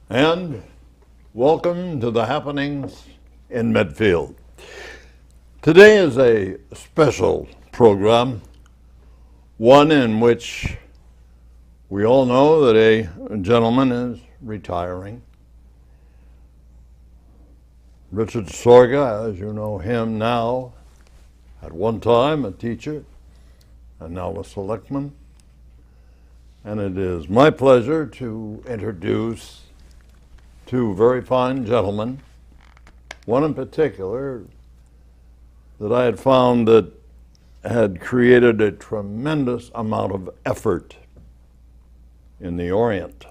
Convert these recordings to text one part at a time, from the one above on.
and welcome to the happenings in Medfield. Today is a special program, one in which we all know that a gentleman is retiring. Richard Sorga, as you know him now, at one time a teacher and now a selectman. And it is my pleasure to introduce two very fine gentlemen, one in particular that I had found that had created a tremendous amount of effort in the Orient.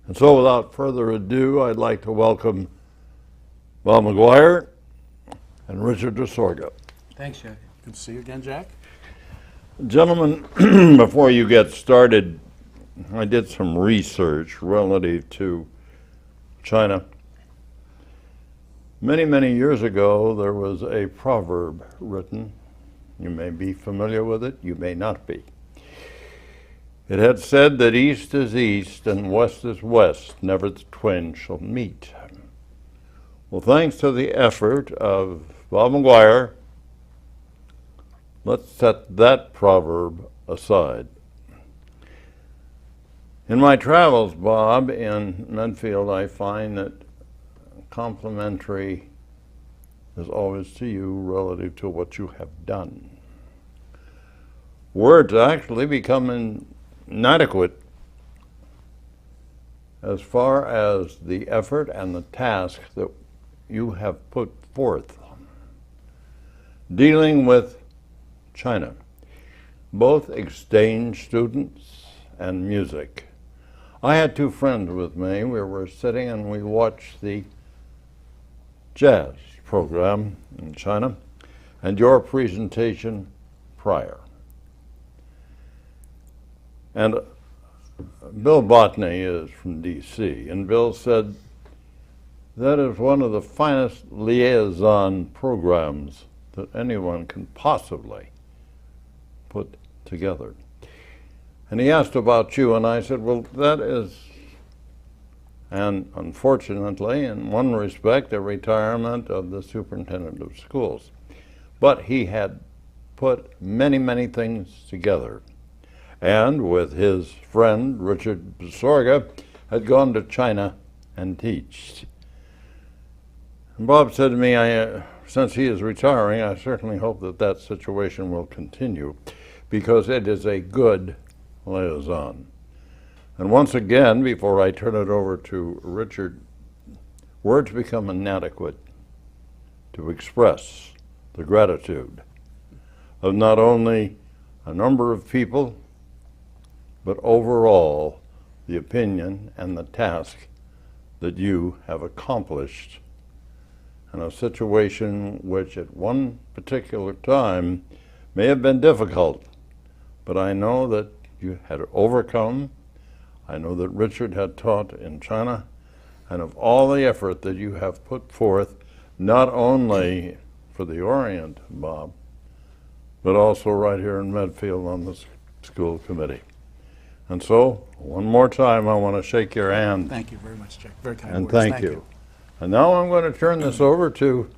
And so without further ado, I'd like to welcome Bob Maguire and Richard Sorga. Thanks, Jack. Good to see you again, Jack. Gentlemen, before you get started, I did some research relative to China. Many, many years ago, there was a proverb written. You may be familiar with it, you may not be. It had said that east is east and west is west, never the twain shall meet. Well, thanks to the effort of Bob Maguire, let's set that proverb aside. In my travels, Bob, in Medfield, I find that complimentary is always to you relative to what you have done. Words actually become inadequate as far as the effort and the task that you have put forth dealing with China, both exchange students and music. I had two friends with me. We were sitting and we watched the jazz program in China and your presentation prior. And Bill Botany is from D.C., and Bill said, that is one of the finest liaison programs that anyone can possibly put together. And he asked about you, and I said, well, that is, and unfortunately, in one respect, a retirement of the superintendent of schools. But he had put many, many things together. And with his friend, Richard Sorga, had gone to China and teached. And Bob said to me, since he is retiring, I certainly hope that that situation will continue because it is a good liaison. And once again, before I turn it over to Richard, words become inadequate to express the gratitude of not only a number of people, but overall the opinion and the task that you have accomplished in a situation which at one particular time may have been difficult, but I know that you had overcome. I know that Richard had taught in China, and of all the effort that you have put forth, not only for the Orient, Bob, but also right here in Medfield on the school committee. And so, one more time, I want to shake your hand. Thank you very much, Jack. Very kind and words. Thank you. And now I'm going to turn this over to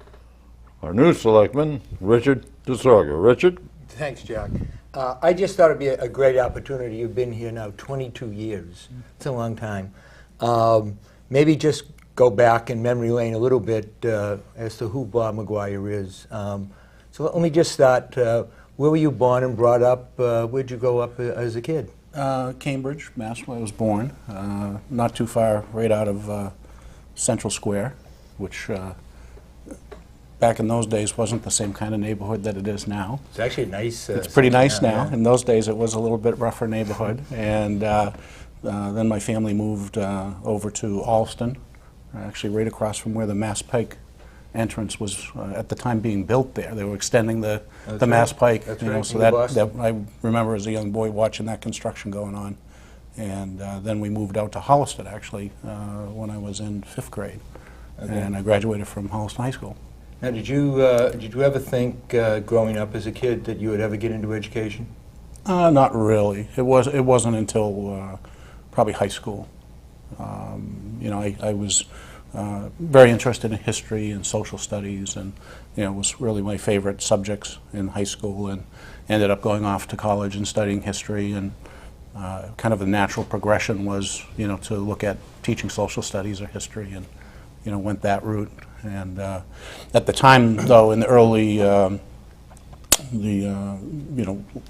our new selectman, Richard Sorga. Richard? Thanks, Jack. I just thought it'd be a great opportunity. You've been here now 22 years. It's a long time. Maybe just go back in memory lane a little bit as to who Bob Maguire is. So let me just start. Where were you born and brought up? Where'd you grow up as a kid? Cambridge, Mass, where I was born. Not too far, right out of Central Square, which back in those days wasn't the same kind of neighborhood that it is now. It's actually nice. It's pretty nice now. Yeah. In those days it was a little bit rougher neighborhood. And then my family moved over to Alston, actually right across from where the Mass Pike entrance was at the time being built there. They were extending the Mass Pike. That's you know, right. so that I remember as a young boy watching that construction going on. And then we moved out to Holliston, actually, when I was in 5th grade. Okay. And I graduated from Holliston High School. Now, did you ever think, growing up as a kid, that you would ever get into education? Not really. It wasn't until probably high school. I was very interested in history and social studies, and it was really my favorite subjects in high school, and ended up going off to college and studying history, and kind of the natural progression was, to look at teaching social studies or history, and, went that route. And at the time, though, in the early,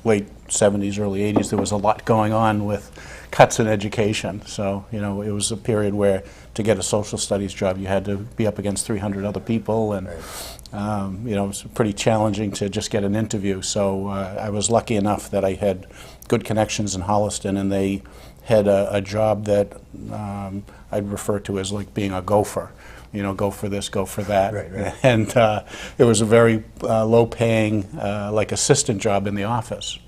late 70s, early 80s, there was a lot going on with cuts in education. So, it was a period where to get a social studies job, you had to be up against 300 other people, and it was pretty challenging to just get an interview. So I was lucky enough that I had good connections in Holliston, and they had a job that I'd refer to as like being a gopher. Go for this, go for that. Right. And it was a very low-paying, like assistant job in the office,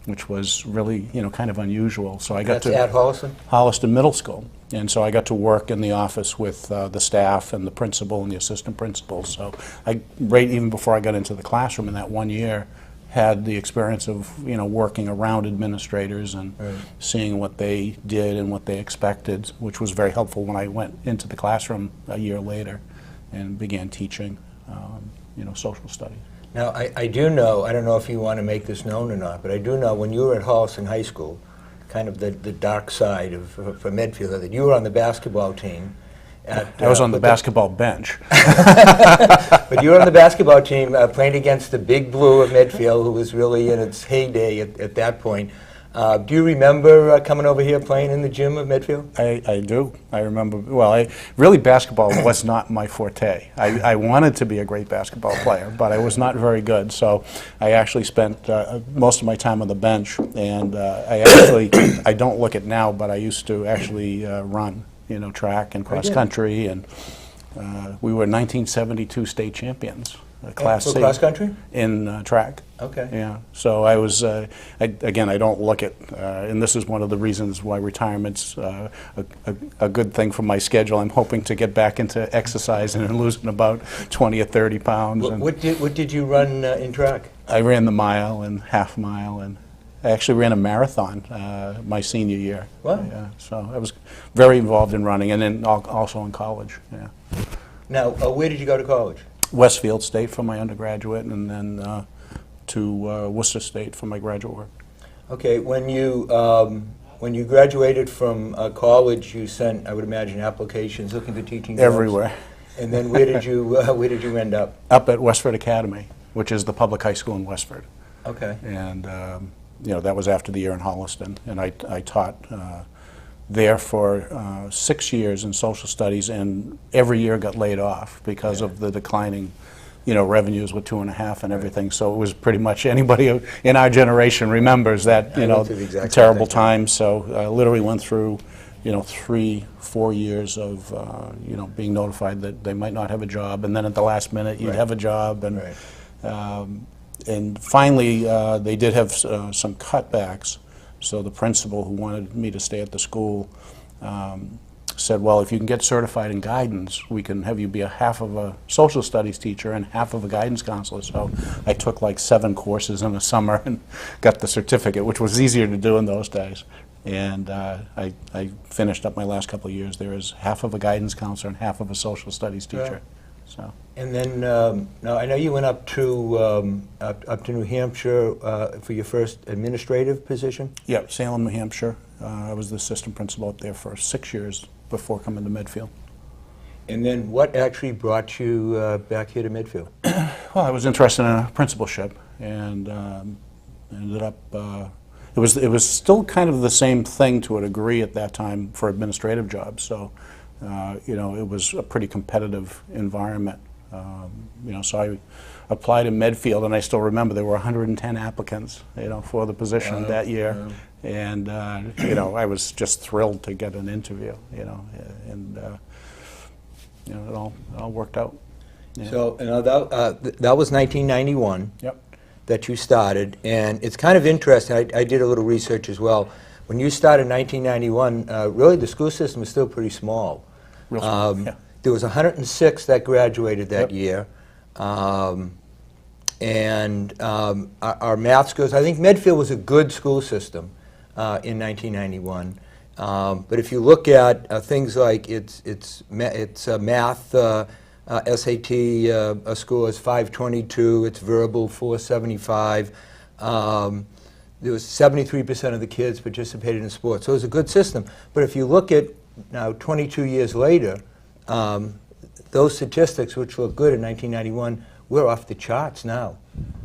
which was really, kind of unusual. So I got That's at Holliston? Holliston Middle School. And so I got to work in the office with the staff and the principal and the assistant principal. So right even before I got into the classroom in that 1 year, had the experience of, working around administrators and seeing what they did and what they expected, which was very helpful when I went into the classroom a year later and began teaching, social studies. Now, I do know, I don't know if you want to make this known or not, but I do know when you were at Holliston High School, kind of the dark side for Medfield, that you were on the basketball team. I was on the basketball bench. But you were on the basketball team playing against the Big Blue of Medfield, who was really in its heyday at that point. Do you remember coming over here playing in the gym of Medfield? I do. I remember. Well, really basketball was not my forte. I wanted to be a great basketball player, but I was not very good. So I actually spent most of my time on the bench, and I don't look it now, but I used to actually run, track and cross country, and we were 1972 state champions. Class C. Cross country? In track. Okay. Yeah. So I was, again, I don't look at, and this is one of the reasons why retirement's a good thing for my schedule. I'm hoping to get back into exercising and losing about 20 or 30 pounds. What did you run in track? I ran the mile and half mile, and I actually ran a marathon my senior year. Wow. Yeah. So I was very involved in running, and then also in college. Yeah. Now, where did you go to college? Westfield State for my undergraduate, and then to Worcester State for my graduate work. Okay, when you graduated from college, you sent, I would imagine, applications looking for teaching jobs? Everywhere. And then where did you end up? Up at Westford Academy, which is the public high school in Westford. Okay. And that was after the year in Holliston, and I taught there for 6 years in social studies, and every year got laid off because of the declining, revenues with 2.5 and everything. So it was pretty much anybody in our generation remembers that, terrible time. So I literally went through, 3-4 years of, being notified that they might not have a job, and then at the last minute you'd have a job, and finally they did have some cutbacks. So the principal, who wanted me to stay at the school, said, well, if you can get certified in guidance, we can have you be half of a social studies teacher and half of a guidance counselor. So I took like 7 courses in the summer and got the certificate, which was easier to do in those days. And I finished up my last couple of years there as half of a guidance counselor and half of a social studies teacher. So. And then, now I know you went up to New Hampshire for your first administrative position? Yeah, Salem, New Hampshire. I was the assistant principal up there for 6 years before coming to Medfield. And then what actually brought you back here to Medfield? Well, I was interested in a principalship, and ended up, it was still kind of the same thing to a degree at that time for administrative jobs. So, it was a pretty competitive environment. So I applied in Medfield, and I still remember there were 110 applicants, for the position that year. And, I was just thrilled to get an interview, and, it all worked out. Yeah. So, that was 1991 that you started, and it's kind of interesting. I did a little research as well. When you started in 1991, really the school system was still pretty small. Real small, There was 106 that graduated that year. And our math schools, I think Medfield was a good school system in 1991. But if you look at things like its math, SAT score is 522, it's verbal 475. There was 73% of the kids participated in sports, so it was a good system. But if you look at now 22 years later, those statistics, which look good in 1991, we're off the charts now.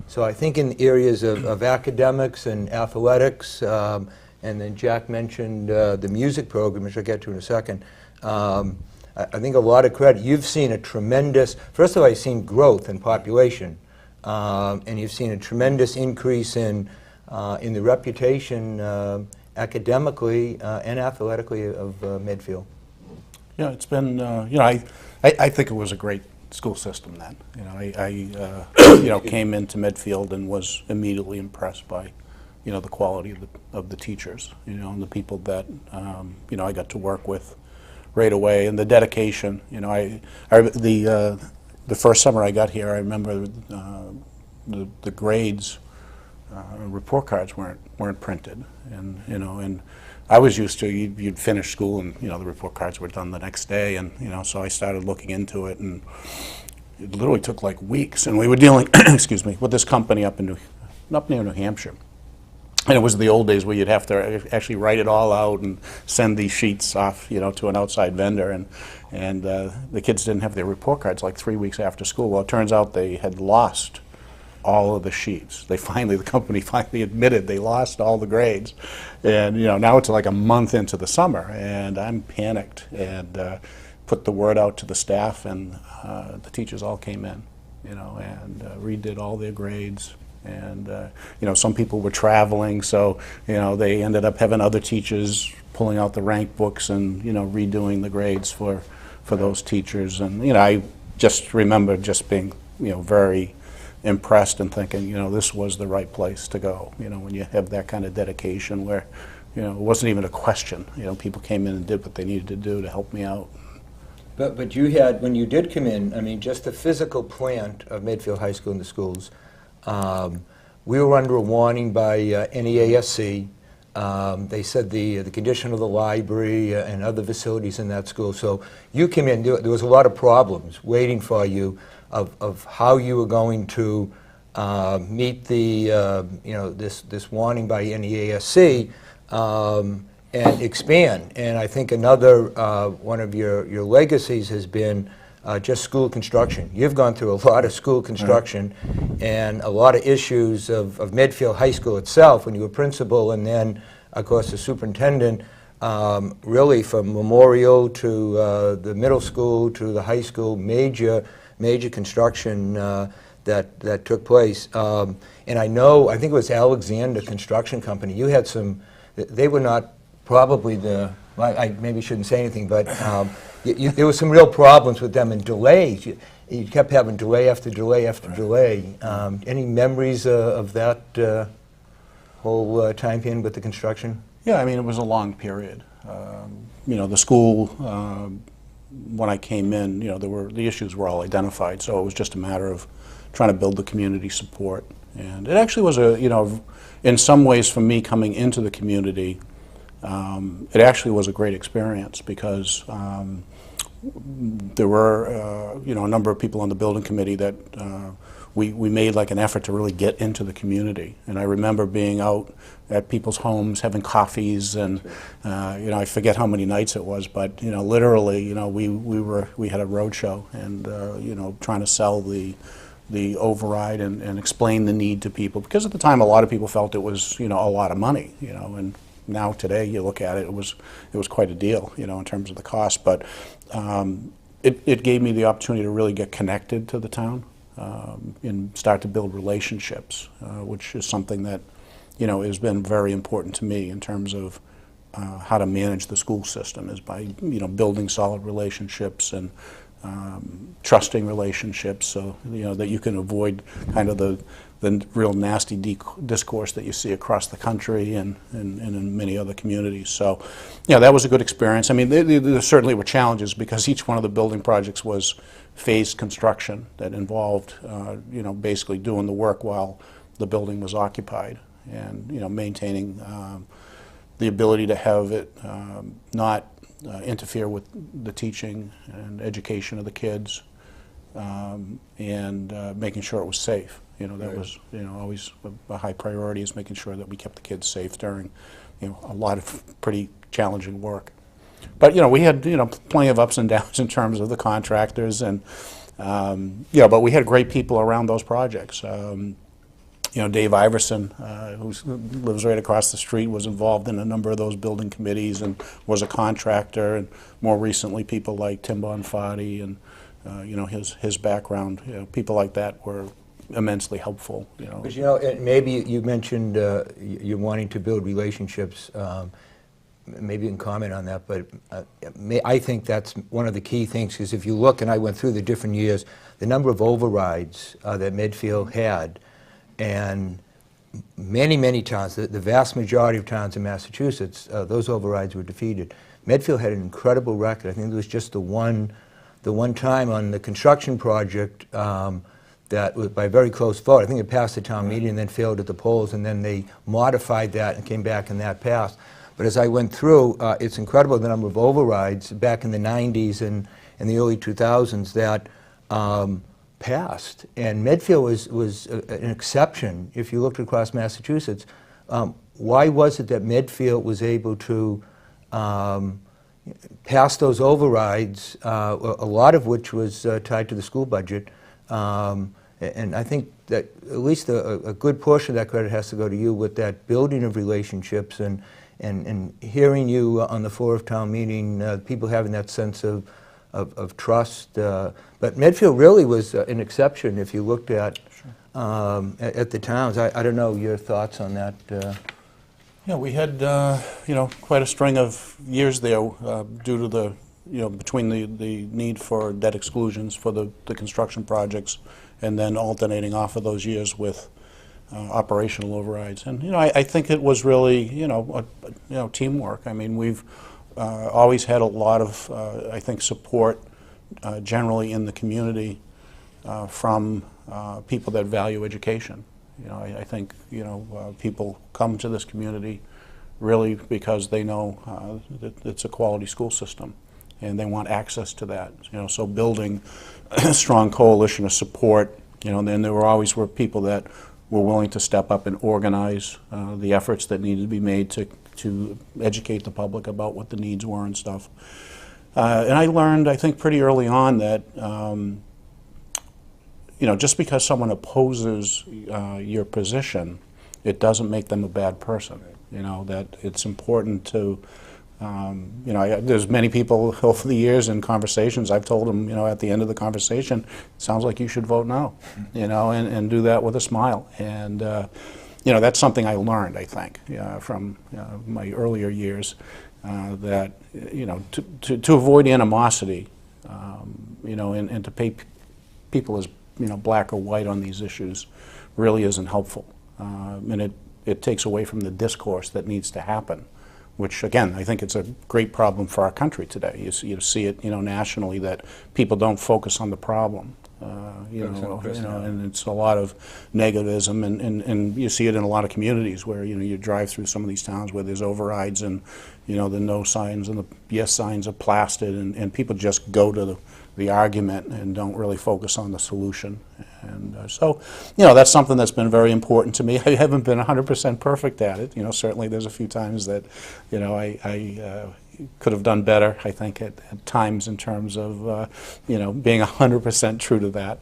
So I think in areas of academics and athletics, and then Jack mentioned the music program, which I'll get to in a second. I think a lot of credit. You've seen a tremendous, first of all, you've seen growth in population, and you've seen a tremendous increase in the reputation academically and athletically of Medfield. Yeah, it's been, you know, I think it was a great school system then. You know, I you know, came into Medfield and was immediately impressed by, you know, the quality of the teachers, you know, and the people that, you know, I got to work with right away, and the dedication. You know, the first summer I got here, I remember the grades, report cards weren't printed, and you know, and I was used to you'd finish school and you know the report cards were done the next day, and you know, so I started looking into it, and it literally took like weeks, and we were dealing, excuse me, with this company up near New Hampshire. And it was the old days where you'd have to actually write it all out and send these sheets off, you know, to an outside vendor, and the kids didn't have their report cards like 3 weeks after school. Well, it turns out they had lost all of the sheets. The company finally admitted they lost all the grades, and you know, now it's like a month into the summer, and I'm panicked and put the word out to the staff, and the teachers all came in, you know, and redid all their grades. And you know, some people were traveling, so you know, they ended up having other teachers pulling out the rank books and you know, redoing the grades for those teachers. And you know, I just remember just being, you know, very impressed and thinking, you know, this was the right place to go. You know, when you have that kind of dedication, where you know, it wasn't even a question. You know, people came in and did what they needed to do to help me out. But you had, when you did come in, I mean, just the physical plant of Medfield High School and the schools. We were under a warning by NEASC. They said the condition of the library and other facilities in that school. So you came in, there was a lot of problems waiting for you of how you were going to meet the, you know, this warning by NEASC and expand. And I think another one of your legacies has been just school construction. You've gone through a lot of school construction and a lot of issues of Medfield High School itself when you were principal, and then, of course, the superintendent, really from Memorial to the middle school to the high school, major construction that took place. And I think it was Alexander Construction Company. You had some, they were not probably I maybe shouldn't say anything, but there were some real problems with them and delays. You kept having delay after delay after delay. Any memories of that whole time period with the construction? Yeah, I mean, it was a long period. You know, the school, when I came in, you know, the issues were all identified, so it was just a matter of trying to build the community support. And it actually was you know, in some ways for me coming into the community, it actually was a great experience because there were, you know, a number of people on the building committee that we made like an effort to really get into the community. And I remember being out at people's homes having coffees, and you know, I forget how many nights it was, but you know, literally, you know, we had a road show, and you know, trying to sell the override and explain the need to people, because at the time a lot of people felt it was, you know, a lot of money, you know, and now today you look at it, it was quite a deal, you know, in terms of the cost. But it gave me the opportunity to really get connected to the town and start to build relationships, which is something that, you know, has been very important to me in terms of how to manage the school system, is by, you know, building solid relationships and trusting relationships, so you know that you can avoid kind of the real nasty discourse that you see across the country and in many other communities. So, yeah, that was a good experience. I mean, there certainly were challenges because each one of the building projects was phased construction that involved, you know, basically doing the work while the building was occupied, and you know, maintaining the ability to have it not interfere with the teaching and education of the kids, and making sure it was safe. That was always a high priority, is making sure that we kept the kids safe during a lot of pretty challenging work. But we had plenty of ups and downs in terms of the contractors, and but we had great people around those projects. Dave Iverson, who lives right across the street, was involved in a number of those building committees and was a contractor. And more recently, people like Tim Bonfatti and his background, people like that were immensely helpful. But maybe you mentioned you're wanting to build relationships. Maybe you can comment on that, but I think that's one of the key things, because if you look, and I went through the different years, the number of overrides that Medfield had, and many towns, the vast majority of towns in Massachusetts, those overrides were defeated. Medfield had an incredible record. I think there was just the one time on the construction project that was by a very close vote. I think it passed the town meeting and then failed at the polls, and then they modified that and came back and that passed. But as I went through, it's incredible the number of overrides back in the 90s and in the early 2000s that passed. And Medfield was an exception if you looked across Massachusetts. Why was it that Medfield was able to pass those overrides, a lot of which was tied to the school budget? And I think that at least a good portion of that credit has to go to you with that building of relationships and hearing you on the floor of town meeting, people having that sense of trust. But Medfield really was an exception if you looked at the towns. I don't know your thoughts on that. Yeah, we had quite a string of years there due to the between the need for debt exclusions for the construction projects, and then alternating off of those years with operational overrides. And I think it was really teamwork. I mean, we've always had a lot of I think support generally in the community from people that value education. I think people come to this community really because they know that it's a quality school system, and they want access to that. So building a strong coalition of support. Then there always were people that were willing to step up and organize the efforts that needed to be made to educate the public about what the needs were and stuff. And I learned, I think, pretty early on that just because someone opposes your position, it doesn't make them a bad person. That it's important to there's many people over the years in conversations, I've told them, at the end of the conversation, it sounds like you should vote no, and do that with a smile. And, that's something I learned, I think, from my earlier years, that, to avoid animosity, and to paint people as, black or white on these issues really isn't helpful. And it takes away from the discourse that needs to happen, which, again, I think it's a great problem for our country today. You see it, nationally, that people don't focus on the problem, and it's a lot of negativism, and you see it in a lot of communities where, you drive through some of these towns where there's overrides and, the no signs and the yes signs are plastered, and people just go to the argument and don't really focus on the solution. And so, that's something that's been very important to me. I haven't been 100% perfect at it. Certainly there's a few times that, I could have done better, I think, at times in terms of, being 100% true to that,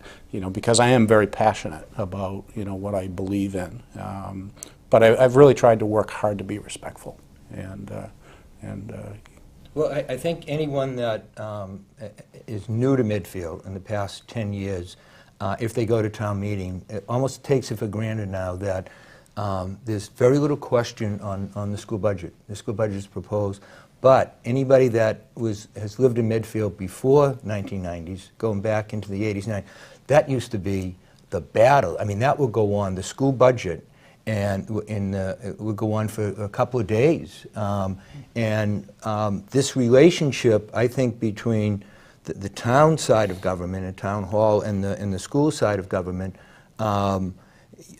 because I am very passionate about, what I believe in. But I've really tried to work hard to be respectful. Well, I think anyone that is new to Medfield in the past 10 years, if they go to town meeting, it almost takes it for granted now that there's very little question on the school budget. The school budget is proposed, but anybody that has lived in Medfield before 1990s, going back into the 80s, 90s, that used to be the battle. I mean, that would go on, the school budget, and it would go on for a couple of days. This relationship, I think, between the town side of government and town hall and the school side of government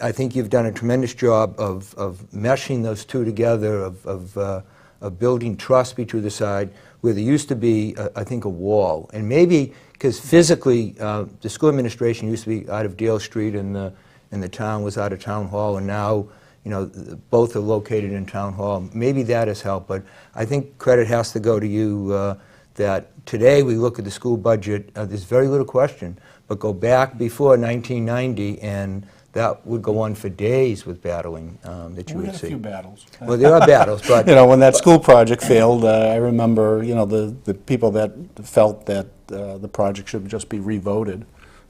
I think you've done a tremendous job of meshing those two together, of building trust between the side, where there used to be, I think, a wall. And maybe, because physically, the school administration used to be out of Dale Street and the town was out of Town Hall, and now, you know, both are located in Town Hall. Maybe that has helped, but I think credit has to go to you that today we look at the school budget, there's very little question, but go back before 1990 and that would go on for days with battling that you We would had a see. few battles. Well, there are battles, but You know, when that school project failed, I remember, you know, the people that felt that the project should just be revoted,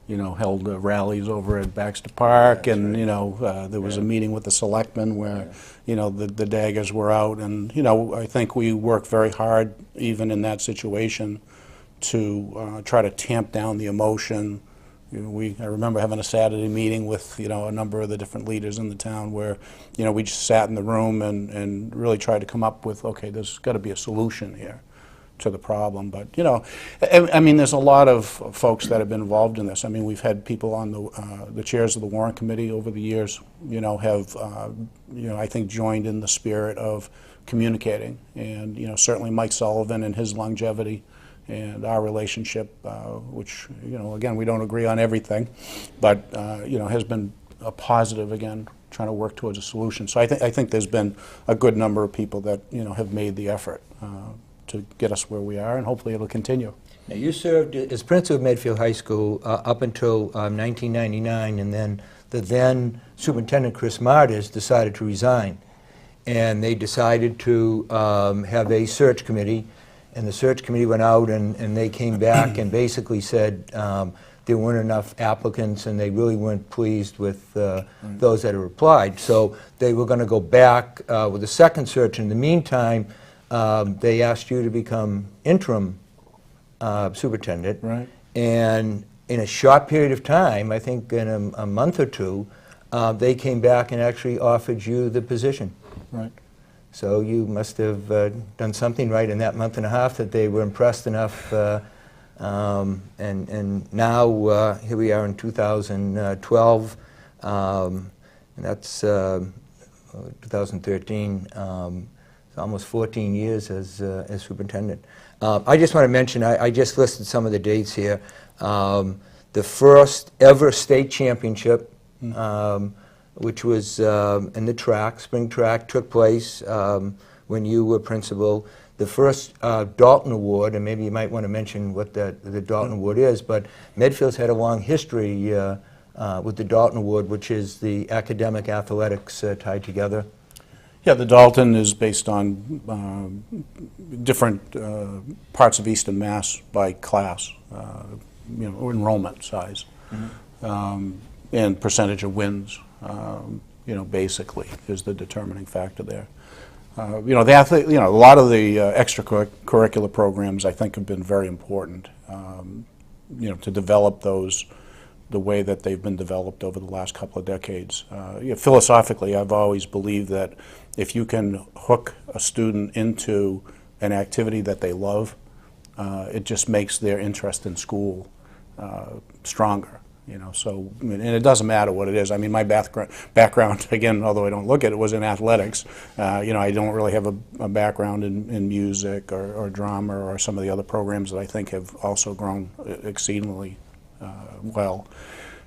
you know, held rallies over at Baxter Park, and, you know, there was a meeting with the selectmen where, you know, the daggers were out, and, you know, I think we worked very hard, even in that situation, to try to tamp down the emotion. You know, I remember having a Saturday meeting with, you know, a number of the different leaders in the town where, you know, we just sat in the room and really tried to come up with, okay, there's got to be a solution here to the problem. But, you know, I mean, there's a lot of folks that have been involved in this. I mean, we've had people on the chairs of the warrant committee over the years, you know, have, you know, I think joined in the spirit of communicating. And, you know, certainly Mike Sullivan and his longevity and our relationship, which, you know, again, we don't agree on everything, but, you know, has been a positive, again, trying to work towards a solution. So I think there's been a good number of people that, you know, have made the effort to get us where we are, and hopefully it'll continue. now you served as principal of Medfield High School up until 1999, and then the then superintendent, Chris Martis, decided to resign. And they decided to have a search committee, and the search committee went out and they came back and basically said there weren't enough applicants and they really weren't pleased with those that had applied. So they were going to go back with a second search. In the meantime, they asked you to become interim superintendent. Right. And in a short period of time, I think in a month or two, they came back and actually offered you the position. Right. So you must have done something right in that month and a half that they were impressed enough. And now here we are in 2012, and that's 2013. It's almost 14 years as superintendent. I just want to mention, I just listed some of the dates here. The first ever state championship, which was in the track, spring track, took place when you were principal. The first Dalton Award, and maybe you might want to mention what the Dalton Award is, but Medfield's had a long history with the Dalton Award, which is the academic athletics tied together. Yeah, the Dalton is based on different parts of Eastern Mass by class, you know, enrollment size, and percentage of wins. You know, basically is the determining factor there. You know, a lot of the extracurricular programs I think have been very important. You know, to develop those the way that they've been developed over the last couple of decades. You know, philosophically, I've always believed that if you can hook a student into an activity that they love, it just makes their interest in school stronger. You know, so, and it doesn't matter what it is. I mean, my background, again, although I don't look at it, was in athletics. You know, I don't really have a background in music or drama or some of the other programs that I think have also grown exceedingly well.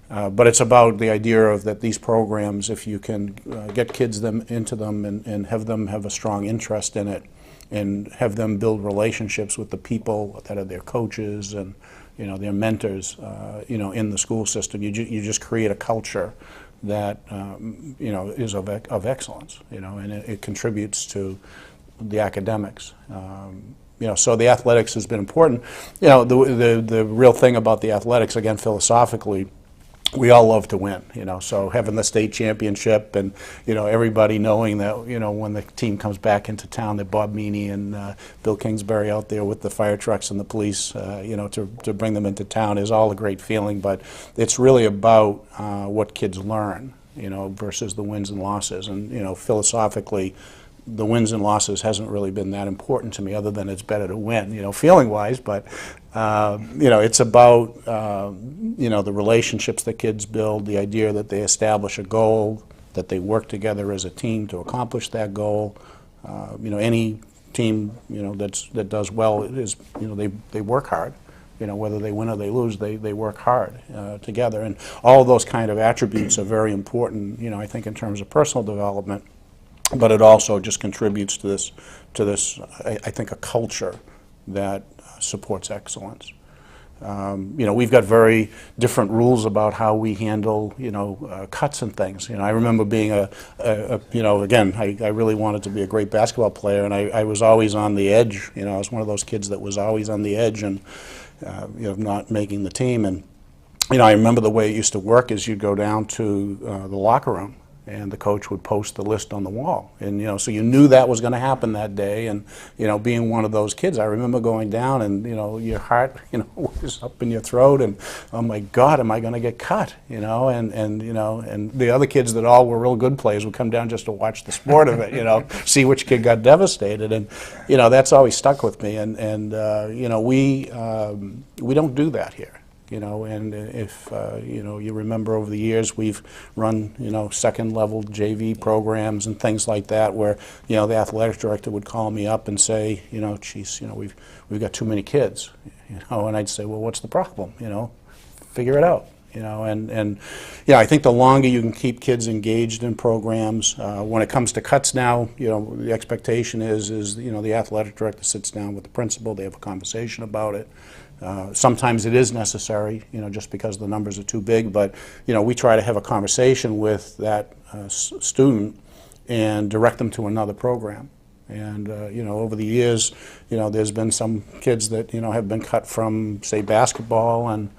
But it's about the idea of that these programs, if you can get kids into them and have them have a strong interest in it and have them build relationships with the people that are their coaches and, you know, their mentors, you know, in the school system, you just create a culture that, you know, is of excellence, you know, and it contributes to the academics. You know, so the athletics has been important. You know, the real thing about the athletics, again, philosophically, we all love to win, you know, so having the state championship and, you know, everybody knowing that, you know, when the team comes back into town, that Bob Meany and Bill Kingsbury out there with the fire trucks and the police, you know, to bring them into town is all a great feeling, but it's really about what kids learn, you know, versus the wins and losses. And, you know, philosophically, the wins and losses hasn't really been that important to me, other than it's better to win, feeling-wise. But it's about the relationships that kids build, the idea that they establish a goal, that they work together as a team to accomplish that goal. Any team that does well is they work hard. Whether they win or they lose, they work hard together, and all of those kind of attributes are very important. I think in terms of personal development, but it also just contributes to this. I think a culture that supports excellence. We've got very different rules about how we handle, cuts and things. I remember being again, I really wanted to be a great basketball player, and I was always on the edge. I was one of those kids that was always on the edge and, not making the team. And, I remember the way it used to work is you'd go down to the locker room, and the coach would post the list on the wall. And, so you knew that was going to happen that day. And, being one of those kids, I remember going down and, your heart, was up in your throat and, oh my God, am I going to get cut? And the other kids that all were real good players would come down just to watch the sport of it, see which kid got devastated. And, that's always stuck with me. And we don't do that here. And if, you remember over the years, we've run, second-level JV programs and things like that where, the athletic director would call me up and say, geez, we've got too many kids, and I'd say, well, what's the problem? Figure it out. I think the longer you can keep kids engaged in programs, when it comes to cuts now, the expectation is the athletic director sits down with the principal, they have a conversation about it. Sometimes it is necessary, just because the numbers are too big, but, we try to have a conversation with that student and direct them to another program. And, over the years, there's been some kids that, have been cut from, say, basketball, and,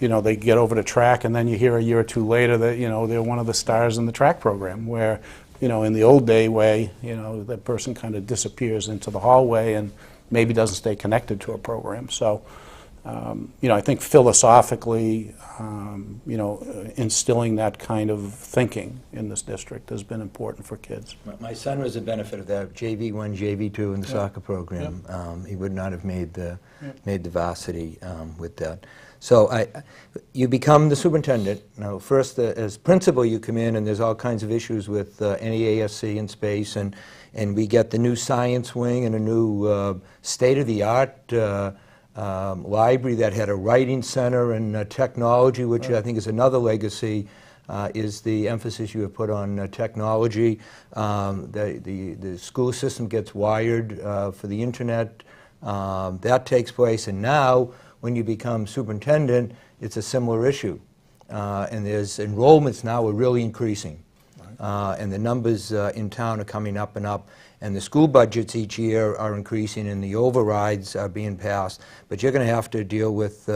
they get over to track, and then you hear a year or two later that, they're one of the stars in the track program, where, in the old day way, that person kind of disappears into the hallway and maybe doesn't stay connected to a program. So, I think philosophically, instilling that kind of thinking in this district has been important for kids. My son was a benefit of that, JV1, JV2 in the soccer program. He would not have made the varsity with that. So you become the superintendent. Now, first, as principal, you come in, and there's all kinds of issues with NEASC in space, and we get the new science wing and a new state-of-the-art library that had a writing center and technology, which I think is another legacy, is the emphasis you have put on technology. The school system gets wired for the internet. That takes place, and now when you become superintendent, it's a similar issue. And there's enrollments now are really increasing. And the numbers in town are coming up and up. And the school budgets each year are increasing, and the overrides are being passed. But you're going to have to deal with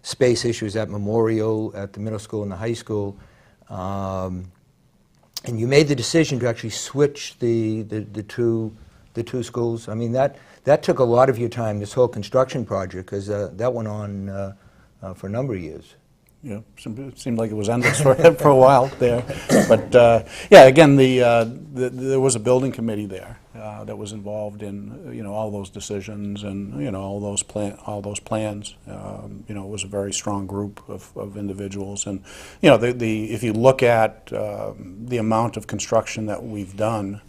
space issues at Memorial, at the middle school and the high school. And you made the decision to actually switch the two schools. I mean, that took a lot of your time, this whole construction project, because that went on for a number of years. Yeah, it seemed like it was endless for a while there. But yeah, again, there was a building committee there that was involved in all those decisions and all those plans. It was a very strong group of individuals, and if you look at the amount of construction that we've done,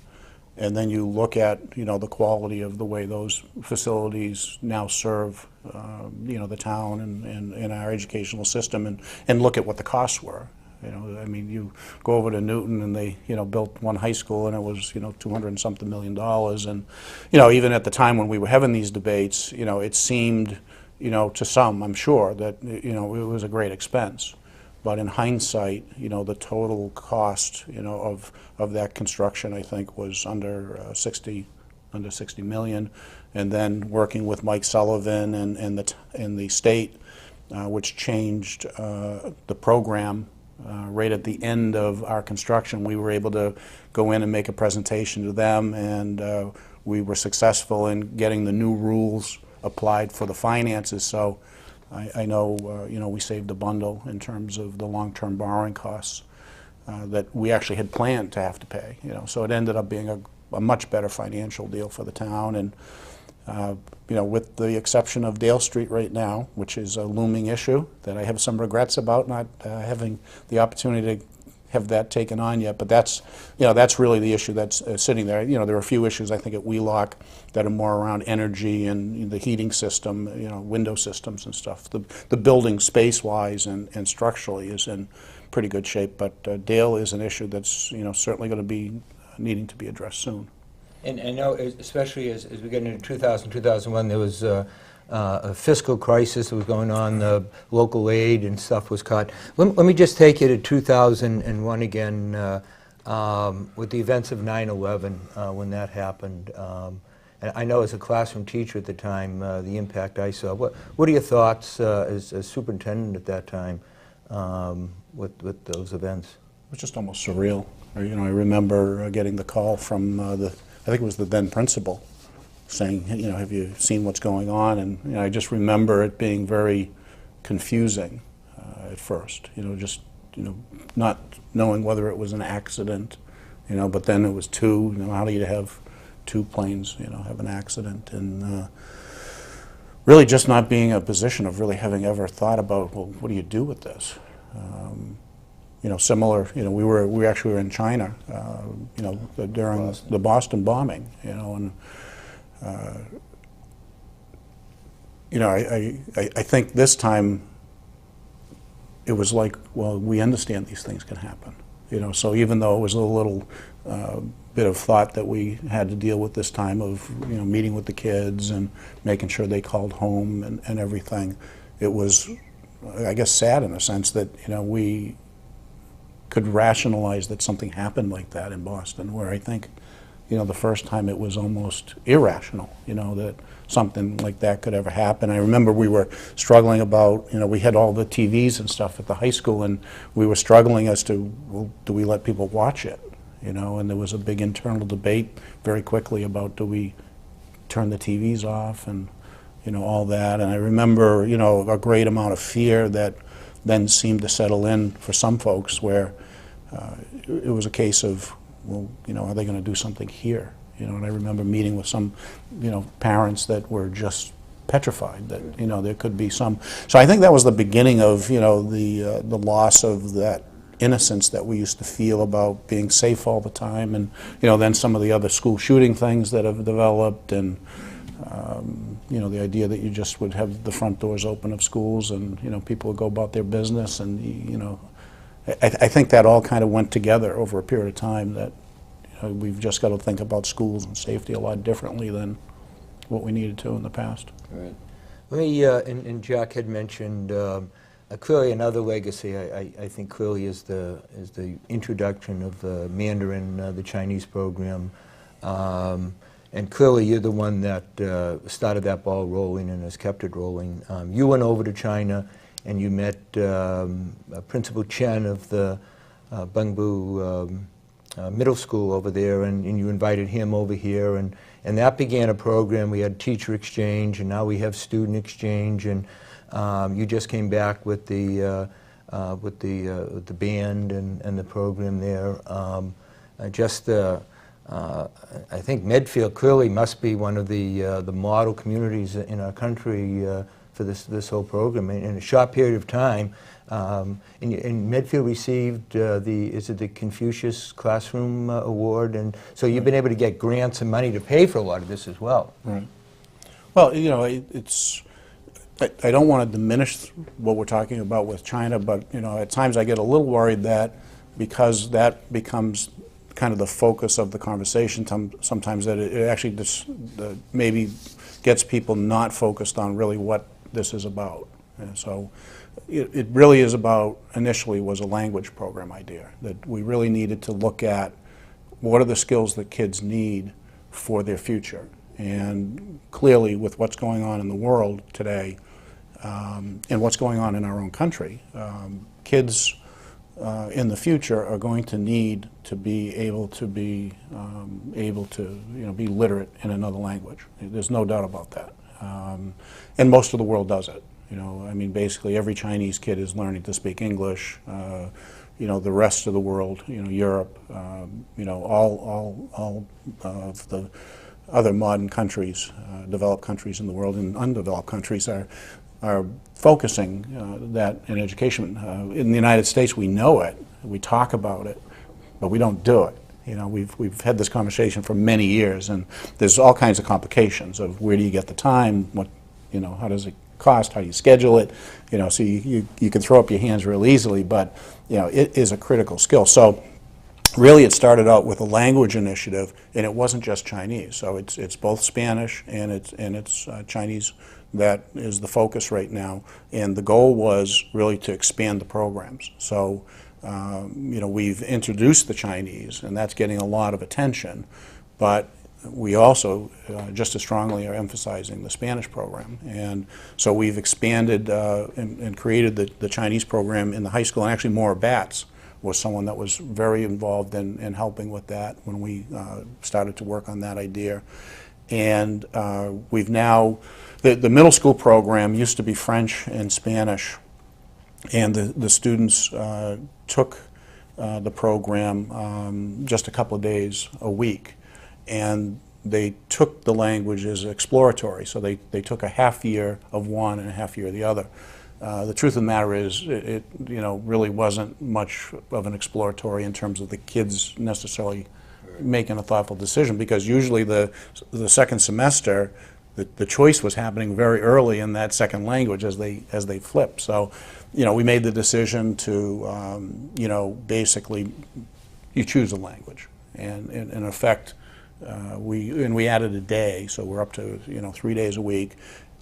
and then you look at the quality of the way those facilities now serve the town and our educational system, and look at what the costs were. I mean, you go over to Newton and they built one high school and it was $200 and something million, and even at the time when we were having these debates, it seemed to some, I'm sure, that it was a great expense. But in hindsight, the total cost, of that construction, I think, was under 60 million. And then working with Mike Sullivan and the state, which changed the program right at the end of our construction, we were able to go in and make a presentation to them, and we were successful in getting the new rules applied for the finances. So I know, we saved a bundle in terms of the long-term borrowing costs that we actually had planned to have to pay. So it ended up being a much better financial deal for the town. And you know, with the exception of Dale Street right now, which is a looming issue that I have some regrets about not having the opportunity to have that taken on yet. But that's, you know, that's really the issue that's sitting there. You know, there are a few issues I think at Wheelock that are more around energy and the heating system, you know, window systems and stuff. The building space-wise and structurally is in pretty good shape. But Dale is an issue that's, you know, certainly going to be needing to be addressed soon. And I know, especially as we get into 2000, 2001, there was a fiscal crisis that was going on, the local aid and stuff was cut. Let me just take you to 2001 again, with the events of 9/11, when that happened. And I know as a classroom teacher at the time, the impact I saw. What are your thoughts as superintendent at that time with those events? It was just almost surreal. You know, I remember getting the call from I think it was the then principal, saying, you know, have you seen what's going on? And you know, I just remember it being very confusing at first. You know, just, you know, not knowing whether it was an accident, you know, but then it was two. You know, how do you have two planes, you know, have an accident? And really just not being in a position of really having ever thought about, well, what do you do with this? You know, similar, you know, we actually were in China, you know, during the Boston bombing, you know, and, you know, I think this time it was like, well, we understand these things can happen, you know, so even though it was a little bit of thought that we had to deal with this time of, you know, meeting with the kids and making sure they called home and everything, it was, I guess, sad in a sense that, you know, we could rationalize that something happened like that in Boston, where I think, you know, the first time it was almost irrational, you know, that something like that could ever happen. I remember we were struggling about, you know, we had all the TVs and stuff at the high school, and we were struggling as to, well, do we let people watch it, you know, and there was a big internal debate very quickly about, do we turn the TVs off and, you know, all that. And I remember, you know, a great amount of fear that then seemed to settle in for some folks, where it was a case of, well, you know, are they going to do something here? You know, and I remember meeting with some, you know, parents that were just petrified that, you know, there could be some. So I think that was the beginning of, you know, the loss of that innocence that we used to feel about being safe all the time, and, you know, then some of the other school shooting things that have developed, and you know, the idea that you just would have the front doors open of schools and, you know, people would go about their business, and, you know, I think that all kind of went together over a period of time, that, you know, we've just got to think about schools and safety a lot differently than what we needed to in the past. Right. Let me, and Jack had mentioned, clearly another legacy, I think clearly is the introduction of Mandarin, the Chinese program. And clearly you're the one that started that ball rolling and has kept it rolling. You went over to China and you met Principal Chen of the Bengbu Middle School over there, and you invited him over here, and that began a program. We had teacher exchange, and now we have student exchange, and you just came back with the band and the program there. I think Medfield clearly must be one of the model communities in our country for this whole program. In a short period of time, and Medfield received the Confucius Classroom Award, and so you've been able to get grants and money to pay for a lot of this as well. Right. Well, you know, it's. I don't want to diminish what we're talking about with China, but, you know, at times I get a little worried that because that becomes kind of the focus of the conversation, sometimes that it actually just maybe gets people not focused on really what this is about. And so it really is about, initially was a language program idea, that we really needed to look at what are the skills that kids need for their future. And clearly with what's going on in the world today, and what's going on in our own country, kids in the future are going to need to be able to be you know, be literate in another language. There's no doubt about that, and most of the world does it. You know, I mean, basically every Chinese kid is learning to speak English. the rest of the world, Europe, all of the other modern countries, developed countries in the world and undeveloped countries are focusing that in education. In the United States, we know it, we talk about it, but we don't do it. We've had this conversation for many years, and there's all kinds of complications of where do you get the time, how does it cost, how do you schedule it, so you can throw up your hands real easily, but it is a critical skill. So really it started out with a language initiative, and it wasn't just Chinese. So it's both Spanish and it's Chinese that is the focus right now, and the goal was really to expand the programs. So we've introduced the Chinese, and that's getting a lot of attention, but we also just as strongly are emphasizing the Spanish program. And so we've expanded and created the Chinese program in the high school, and actually Maura Batts was someone that was very involved in helping with that when we started to work on that idea. And we've now, the middle school program used to be French and Spanish, and the students took the program just a couple of days a week, and they took the language as exploratory. So they took a half year of one and a half year of the other. The truth of the matter is, it really wasn't much of an exploratory in terms of the kids necessarily making a thoughtful decision, because usually the second semester, the choice was happening very early in that second language as they flip. So, we made the decision to, basically, you choose a language, and in effect, we added a day, so we're up to 3 days a week.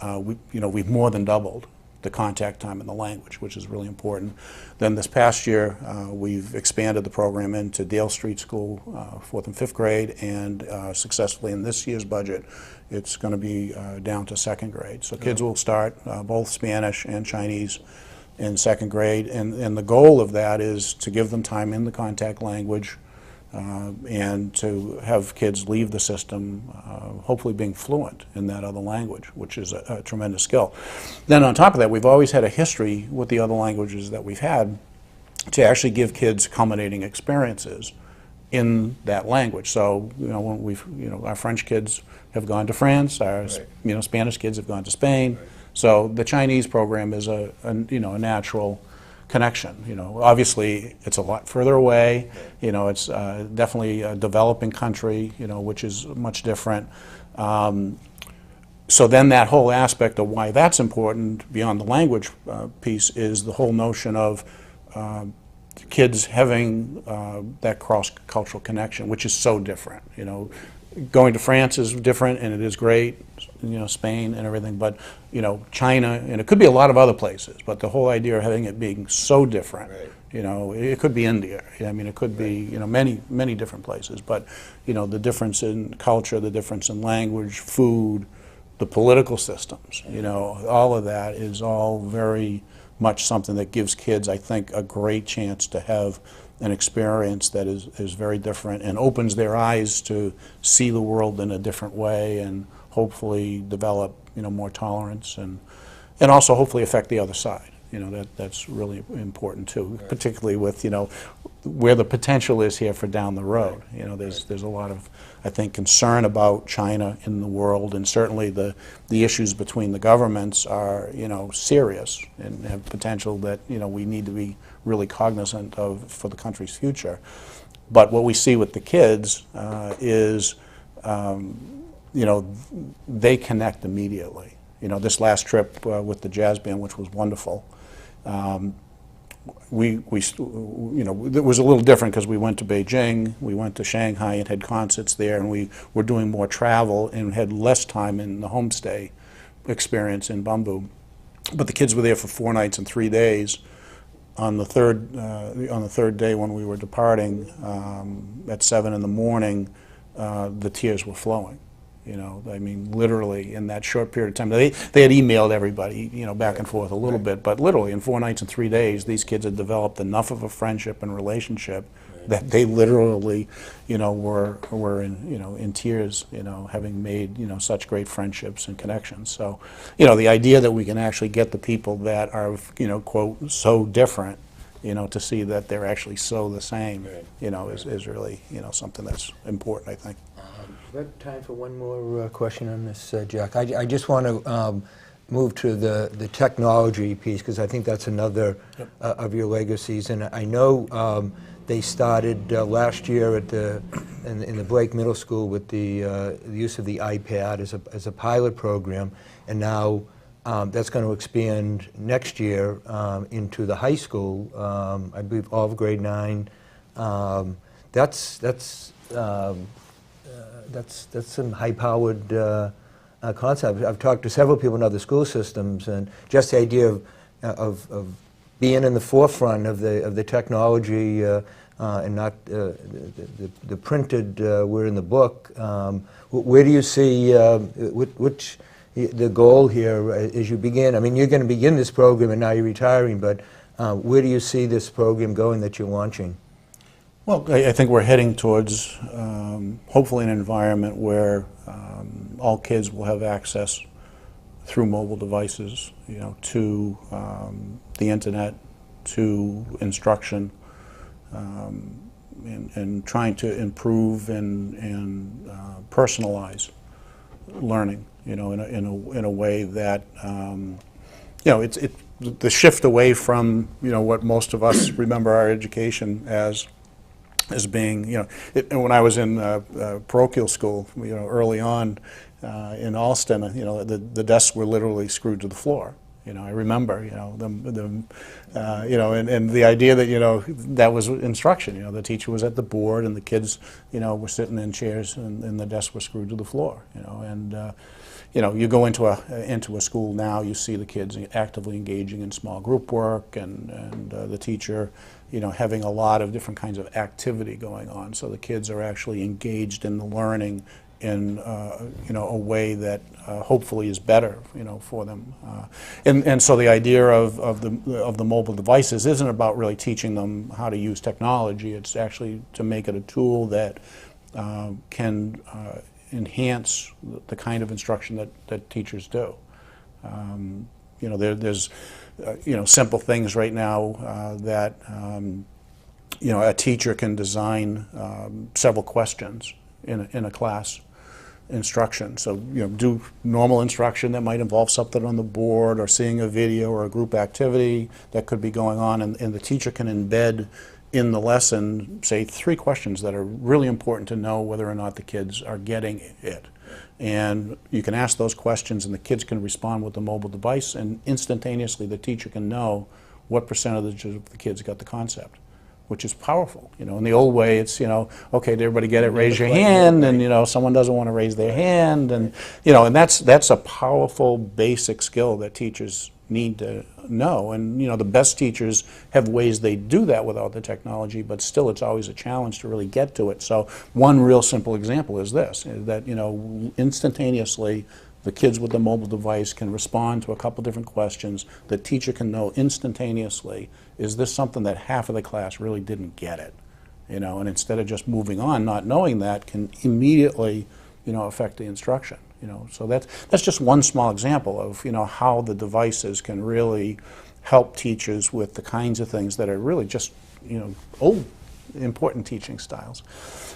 We've more than doubled the contact time in the language, which is really important. Then this past year, we've expanded the program into Dale Street School, 4th and 5th grade, and successfully in this year's budget, it's going to be down to 2nd grade. So kids will start both Spanish and Chinese in 2nd grade, and the goal of that is to give them time in the contact language, and to have kids leave the system hopefully being fluent in that other language, which is a tremendous skill. Then on top of that, we've always had a history with the other languages that we've had to actually give kids culminating experiences in that language. So when our French kids have gone to France, our Spanish kids have gone to Spain. Right. So the Chinese program is a natural connection. Obviously it's a lot further away. It's definitely a developing country, which is much different. So then that whole aspect of why that's important beyond the language piece is the whole notion of kids having that cross-cultural connection, which is so different. Going to France is different, and it is great, Spain and everything, but China, and it could be a lot of other places, but the whole idea of having it being so different, right. It could be India, it could be many different places, but the difference in culture, the difference in language, food, the political systems, all of that is all very much something that gives kids, I think, a great chance to have an experience that is very different and opens their eyes to see the world in a different way, and hopefully develop more tolerance, and also hopefully affect the other side. That's really important too, right. Particularly with where the potential is here for down the road. There's a lot of, I think, concern about China in the world, and certainly the issues between the governments are serious and have potential that we need to be really cognizant of for the country's future. But what we see with the kids is they connect immediately. This last trip with the jazz band, which was wonderful, it was a little different because we went to Beijing, we went to Shanghai and had concerts there, and we were doing more travel and had less time in the homestay experience in Bumbu. But the kids were there for 4 nights and 3 days. On the third day when we were departing, at 7 in the morning, the tears were flowing. Literally in that short period of time. They had emailed everybody, back and forth a little bit, but literally in 4 nights and 3 days, these kids had developed enough of a friendship and relationship that they literally, were in tears, having made, such great friendships and connections. So, the idea that we can actually get the people that are, quote, so different to see that they're actually so the same, is really, something that's important, I think. We have time for one more question on this, Jack. I just want to move to the technology piece, because I think that's another of your legacies. And I know they started last year in the Blake Middle School with the use of the iPad as a pilot program, and now that's going to expand next year into the high school. I believe all of grade 9. That's some high-powered concept. I've talked to several people in other school systems, and just the idea of being in the forefront of the technology and not the printed word in the book. Where do you see which the goal here as you begin? I mean, you're going to begin this program, and now you're retiring, but where do you see this program going that you're launching? Well, I think we're heading towards hopefully an environment where all kids will have access through mobile devices, to the internet, to instruction, and trying to improve and personalize learning, in a way that it's the shift away from what most of us remember our education as being, and when I was in parochial school, early on in Alston, the desks were literally screwed to the floor. I remember, and the idea that, that was instruction. The teacher was at the board, and the kids, were sitting in chairs, and the desks were screwed to the floor. You go into a school now, you see the kids actively engaging in small group work, and the teacher, having a lot of different kinds of activity going on. So the kids are actually engaged in the learning in a way that hopefully is better, for them. And so the idea of the mobile devices isn't about really teaching them how to use technology. It's actually to make it a tool that can enhance the kind of instruction that teachers do. There's simple things right now that a teacher can design several questions in a class instruction. So do normal instruction that might involve something on the board, or seeing a video or a group activity that could be going on, and the teacher can embed in the lesson, say, 3 questions that are really important to know whether or not the kids are getting it. And you can ask those questions, and the kids can respond with the mobile device, and instantaneously the teacher can know what percentage of the kids got the concept, which is powerful. In the old way, it's, okay, did everybody get it? Raise your hand, and someone doesn't want to raise their hand, and and that's a powerful basic skill that teachers need to know. And the best teachers have ways they do that without the technology, but still it's always a challenge to really get to it. So one real simple example is this, that instantaneously the kids with the mobile device can respond to a couple different questions. The teacher can know instantaneously, is this something that half of the class really didn't get it? And instead of just moving on, not knowing that, can immediately affect the instruction. So that's just one small example of how the devices can really help teachers with the kinds of things that are really just old important teaching styles.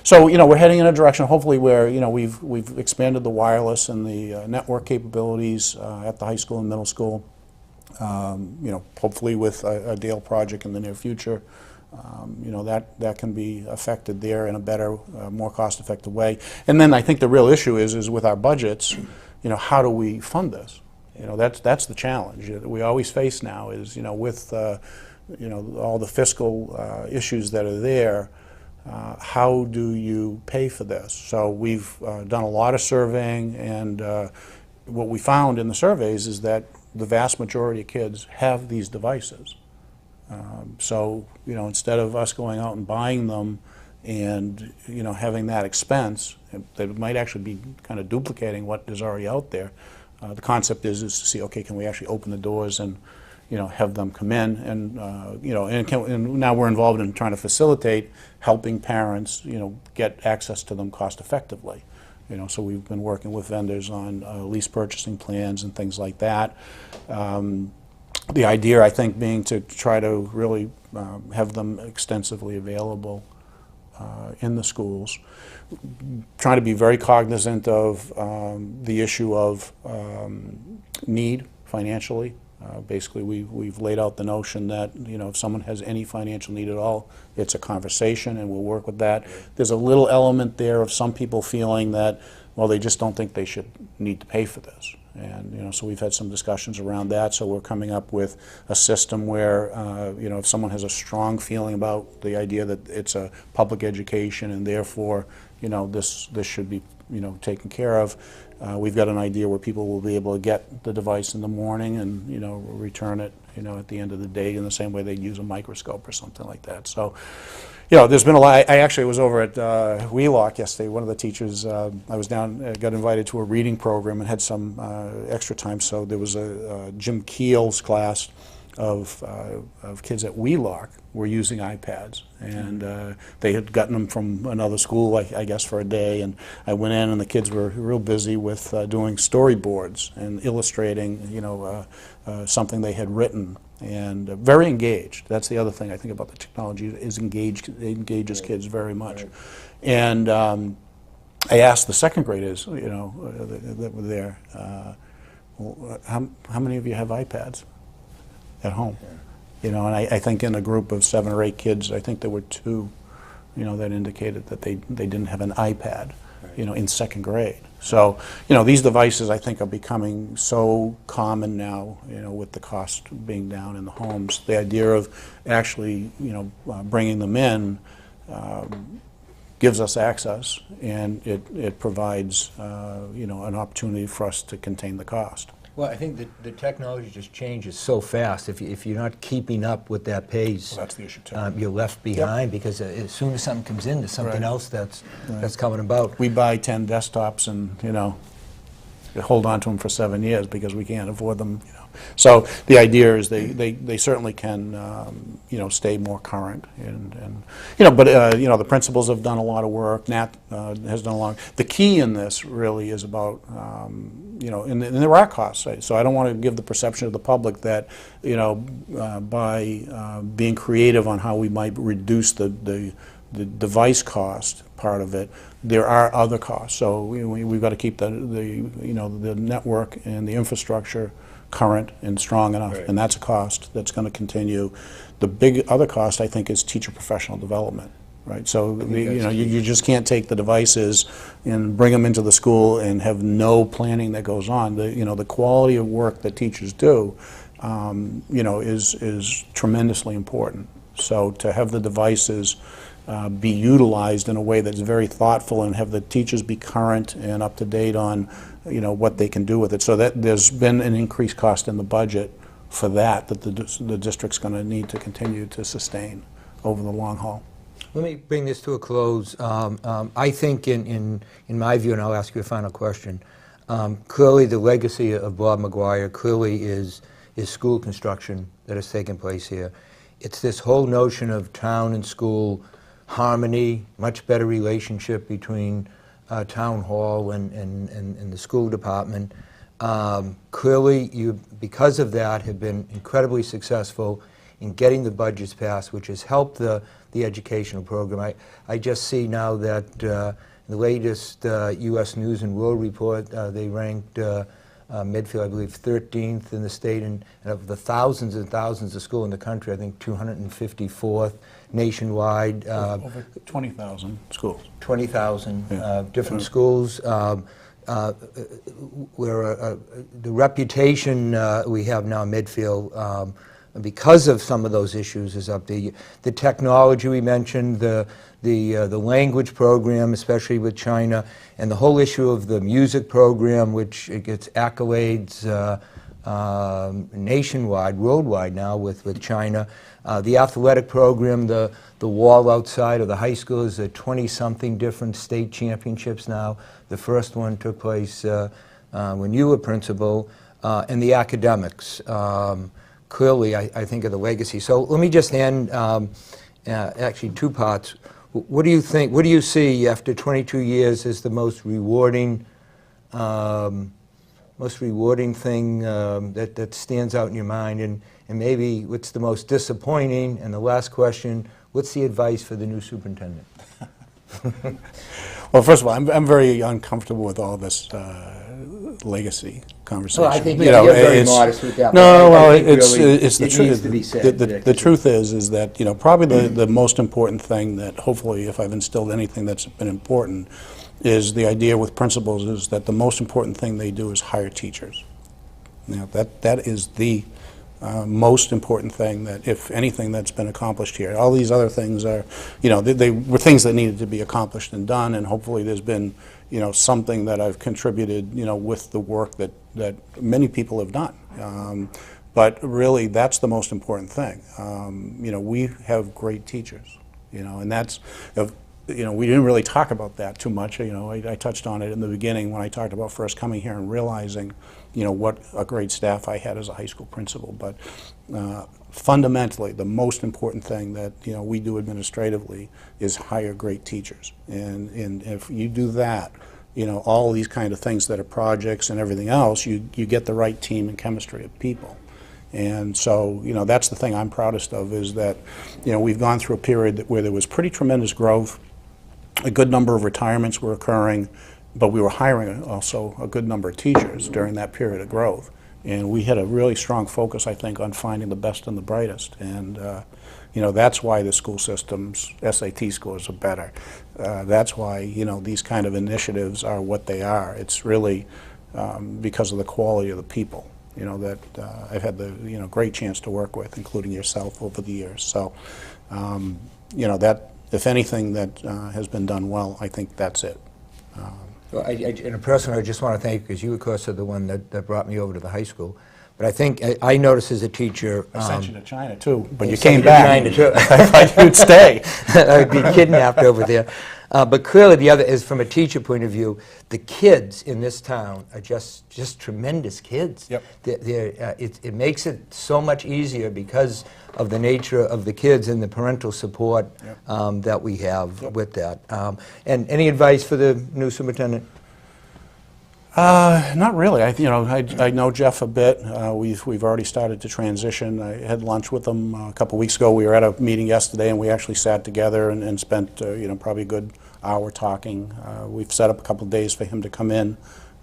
So we're heading in a direction hopefully where we've expanded the wireless and the network capabilities at the high school and middle school. Hopefully with a Dale project in the near future. That can be affected there in a better, more cost-effective way. And then I think the real issue is with our budgets, how do we fund this? That's the challenge that we always face now is, with all the fiscal issues that are there, how do you pay for this? So we've done a lot of surveying, and what we found in the surveys is that the vast majority of kids have these devices. So, instead of us going out and buying them and, having that expense, that might actually be kind of duplicating what is already out there. The concept is to see, okay, can we actually open the doors and, have them come in, and, and now we're involved in trying to facilitate helping parents, get access to them cost effectively. So we've been working with vendors on lease purchasing plans and things like that. The idea, I think, being to try to really have them extensively available in the schools. Trying to be very cognizant of the issue of need financially. Basically, we've laid out the notion that, you know, if someone has any financial need at all, it's a conversation, and we'll work with that. There's a little element there of some people feeling that, well, they just don't think they should need to pay for this. And, you know, so we've had some discussions around that. So we're coming up with a system where, you know, if someone has a strong feeling about the idea that it's a public education and therefore, you know, this should be, you know, taken care of, we've got an idea where people will be able to get the device in the morning and, you know, return it, you know, at the end of the day in the same way they'd use a microscope or something like that. So, you know, there's been a lot. I actually was over at Wheelock yesterday. One of the teachers, I was down, got invited to a reading program and had some extra time. So there was a Jim Keel's class of kids at Wheelock were using iPads, and they had gotten them from another school, I guess, for a day. And I went in, and the kids were real busy with doing storyboards and illustrating, you know, something they had written. And very engaged. That's the other thing I think about the technology is engaged. It engages kids very much. Right. And I asked the second graders, you know, that were there, well, how many of you have iPads at home? Yeah. You know, and I think in a group of 7 or 8 kids, I think there were 2, you know, that indicated that they didn't have an iPad, right, you know, in second grade. So, you know, these devices, I think, are becoming so common now, you know, with the cost being down in the homes. The idea of actually, you know, bringing them in gives us access, and it provides, you know, an opportunity for us to contain the cost. Well, I think that the technology just changes so fast. If you're not keeping up with that pace, well, that's the issue too. You're left behind. Yep. Because as soon as something comes in, there's something else that's coming about. We buy 10 desktops and, you know, hold on to them for 7 years because we can't afford them. You know. So the idea is they certainly can, you know, stay more current and you know, but you know, the principals have done a lot of work. Nat has done a lot. The key in this really is about you know, and there are costs. Right? So I don't want to give the perception of the public that, you know, by being creative on how we might reduce the device cost part of it, there are other costs. So we've got to keep the you know, the network and the infrastructure current and strong enough, right, and that's a cost that's going to continue. The big other cost, I think, is teacher professional development. Right, so you know, you just can't take the devices and bring them into the school and have no planning that goes on. You know, the quality of work that teachers do, you know, is tremendously important. So to have the devices be utilized in a way that's very thoughtful and have the teachers be current and up to date on, you know, what they can do with it. So that there's been an increased cost in the budget for that the district's going to need to continue to sustain over the long haul. Let me bring this to a close. I think in my view, and I'll ask you a final question, clearly the legacy of Bob Maguire clearly is school construction that has taken place here. It's this whole notion of town and school harmony, much better relationship between town hall and the school department. Clearly, you, because of that, have been incredibly successful in getting the budgets passed, which has helped the educational program. I just see now that in the latest U.S. News and World Report, they ranked Medfield, I believe, 13th in the state, and of the thousands and thousands of schools in the country, I think 254th nationwide. Over 20,000 schools. 20,000 different schools. Where the reputation we have now in Medfield, because of some of those issues, is up. The technology we mentioned, the language program, especially with China, and the whole issue of the music program, which it gets accolades nationwide, worldwide now with China. The athletic program, the wall outside of the high school is 20-something different state championships now. The first one took place when you were principal, and the academics. Clearly, I think of the legacy. So let me just end, actually 2 parts. What do you think, what do you see after 22 years as the most rewarding most rewarding thing that stands out in your mind, and maybe what's the most disappointing? And the last question, what's the advice for the new superintendent? Well, first of all, I'm very uncomfortable with all this legacy conversation. Well, I think you're very modest with that. No, well, I think it's really the it truth. needs to be said. The truth is that, you know, probably the most important thing that, hopefully, if I've instilled anything that's been important, is the idea with principals is that the most important thing they do is hire teachers. Now, that is the most important thing, that if anything that's been accomplished here. All these other things are, you know, they were things that needed to be accomplished and done, and hopefully there's been, you know, something that I've contributed, you know, with the work that many people have done. But really, that's the most important thing. You know, we have great teachers, you know, and that's, you know, we didn't really talk about that too much. You know, I touched on it in the beginning when I talked about first coming here and realizing, you know, what a great staff I had as a high school principal. But fundamentally, the most important thing that, you know, we do administratively is hire great teachers. And if you do that, you know, all these kind of things that are projects and everything else, you get the right team and chemistry of people. And so, you know, that's the thing I'm proudest of, is that, you know, we've gone through a period where there was pretty tremendous growth. A good number of retirements were occurring, but we were hiring also a good number of teachers during that period of growth. And we had a really strong focus, I think, on finding the best and the brightest. And, you know, that's why the school system's SAT scores are better. That's why, you know, these kind of initiatives are what they are. It's really because of the quality of the people, you know, that I've had the, you know, great chance to work with, including yourself over the years. So, you know, that, if anything that has been done well, I think that's it. Well, in a personal, I just want to thank you, because you, of course, are the one that brought me over to the high school. But I think I noticed as a teacher. I sent you to China too, but you sent came me to back. China, too. I thought you'd stay. I'd be kidnapped over there. But clearly, the other is, from a teacher point of view, the kids in this town are just tremendous kids. Yep. It makes it so much easier because of the nature of the kids and the parental support that we have with that. And any advice for the new superintendent? Not really. I know Jeff a bit. We've already started to transition. I had lunch with him a couple weeks ago. We were at a meeting yesterday, and we actually sat together and spent probably a good hour talking. We've set up a couple of days for him to come in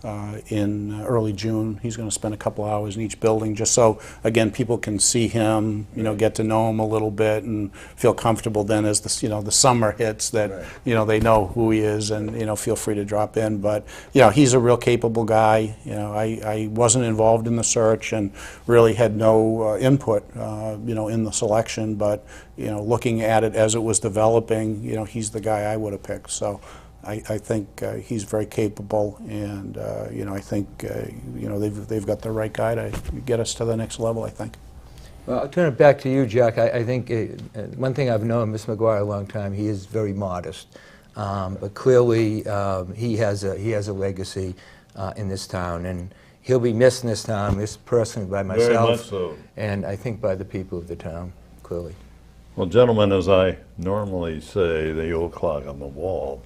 early June. He's going to spend a couple hours in each building, just so, again, people can see him, get to know him a little bit and feel comfortable then as the summer hits, that they know who he is, and feel free to drop in. But he's a real capable guy. I wasn't involved in the search and really had no input in the selection, but looking at it as it was developing, he's the guy I would have picked. So I think he's very capable, and I think they've got the right guy to get us to the next level, I think. Well, I'll turn it back to you, Jack. I think one thing I've known Mr. Maguire a long time, he is very modest, but clearly he has a legacy in this town, and he'll be missed in this town, missed personally by myself, very much so, and I think by the people of the town, clearly. Well, gentlemen, as I normally say, the old clock on the wall,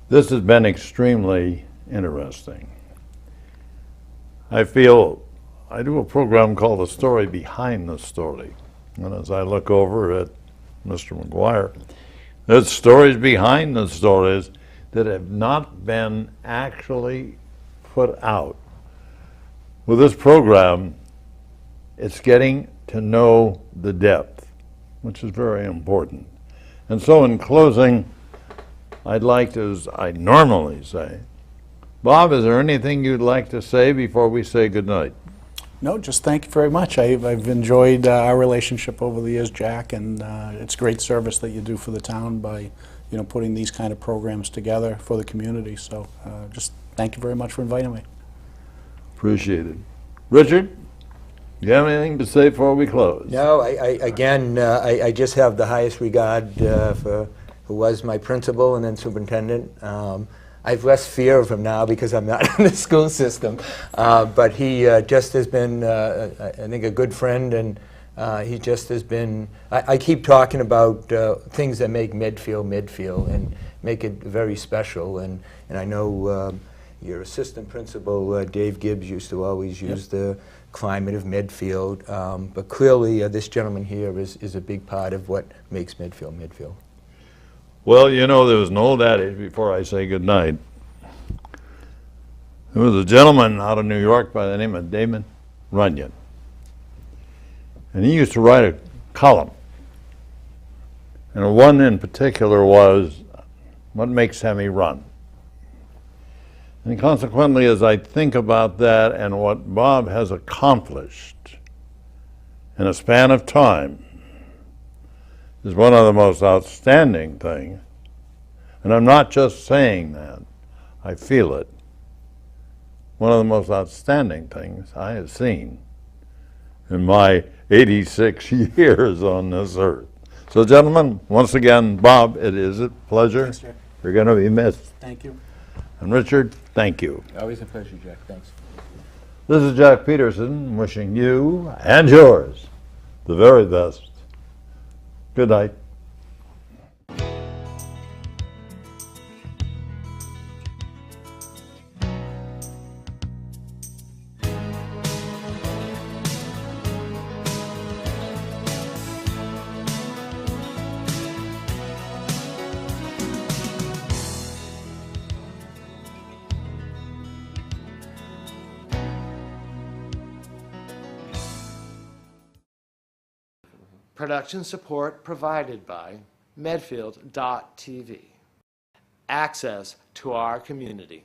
this has been extremely interesting. I feel I do a program called The Story Behind the Story. And as I look over at Mr. Maguire, there's stories behind the stories that have not been actually put out. With this program, it's getting to know the depth, which is very important. And so in closing, I'd like to, as I normally say, Bob, is there anything you'd like to say before we say goodnight? No, just thank you very much. I've enjoyed our relationship over the years, Jack, and it's great service that you do for the town by putting these kind of programs together for the community. So just thank you very much for inviting me. Appreciate it. Richard, do you have anything to say before we close? No, I just have the highest regard for who was my principal and then superintendent. I have less fear of him now because I'm not in the school system, but he just has been, I think, a good friend, and he just has been, I keep talking about things that make Medfield, and make it very special, and I know Your assistant principal, Dave Gibbs, used to always use the climate of Medfield, but clearly this gentleman here is a big part of what makes Medfield Medfield. Well, you know, there was an old adage before I say good night. There was a gentleman out of New York by the name of Damon Runyon. And he used to write a column. And one in particular was, what makes Hemi run? And consequently, as I think about that and what Bob has accomplished in a span of time, is one of the most outstanding things. And I'm not just saying that, I feel it. One of the most outstanding things I have seen in my 86 years on this earth. So gentlemen, once again, Bob, it is a pleasure. Thanks, Jack. You're going to be missed. Thank you. And Richard, thank you. Always a pleasure, Jack. Thanks. This is Jack Peterson wishing you and yours the very best. Good night. Production support provided by Medfield.tv. Access to our community.